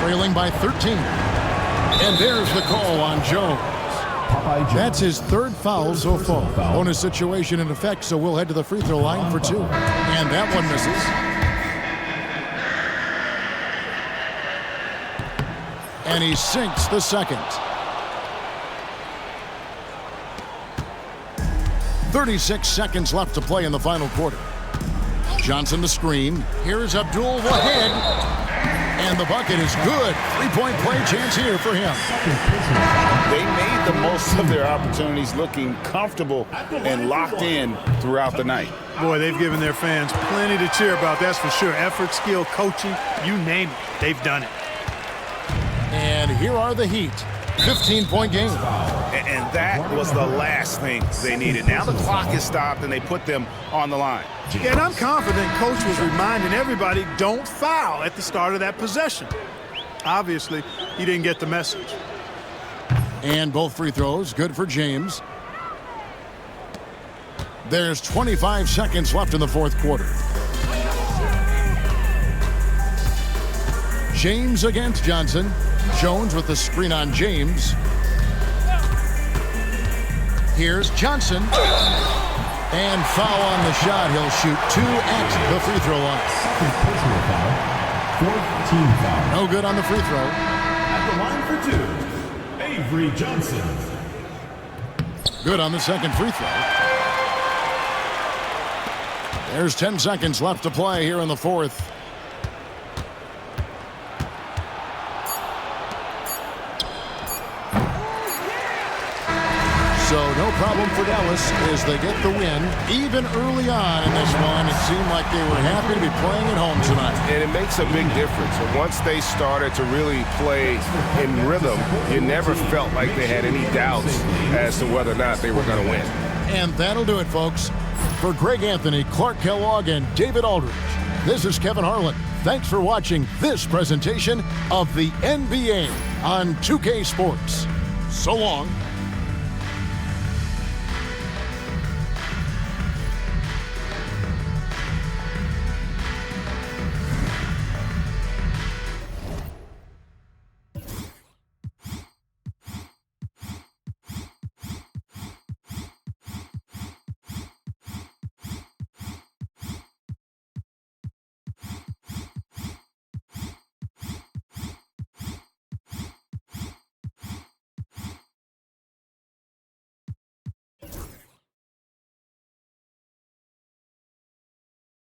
trailing by 13. And there's the call on Jones. That's his third foul so far. Bonus situation in effect, so we'll head to the free throw line for 2. And that one misses. And he sinks the second. 36 seconds left to play in the final quarter. Johnson the screen. Here's Abdul Wahid. And the bucket is good. 3-point play chance here for him. They made the most of their opportunities, looking comfortable and locked in throughout the night. Boy, they've given their fans plenty to cheer about, that's for sure. Effort, skill, coaching, you name it, they've done it. And here are the Heat. 15-point game. And that was the last thing they needed. Now the clock is stopped and they put them on the line. And I'm confident Coach was reminding everybody, don't foul at the start of that possession. Obviously, he didn't get the message. And both free throws, good for James. There's 25 seconds left in the fourth quarter. James against Johnson. Jones with the screen on James. Here's Johnson. And foul on the shot. He'll shoot 2 at the free throw line. Second personal foul. Fourth team foul. No good on the free throw. At the line for 2, Avery Johnson. Good on the second free throw. There's 10 seconds left to play here in the fourth. So no problem for Dallas as they get the win. Even early on in this one, it seemed like they were happy to be playing at home tonight. And it makes a big difference. Once they started to really play in rhythm, you never felt like they had any doubts as to whether or not they were going to win. And that'll do it, folks. For Greg Anthony, Clark Kellogg, and David Aldridge, this is Kevin Harlan. Thanks for watching this presentation of the NBA on 2K Sports. So long.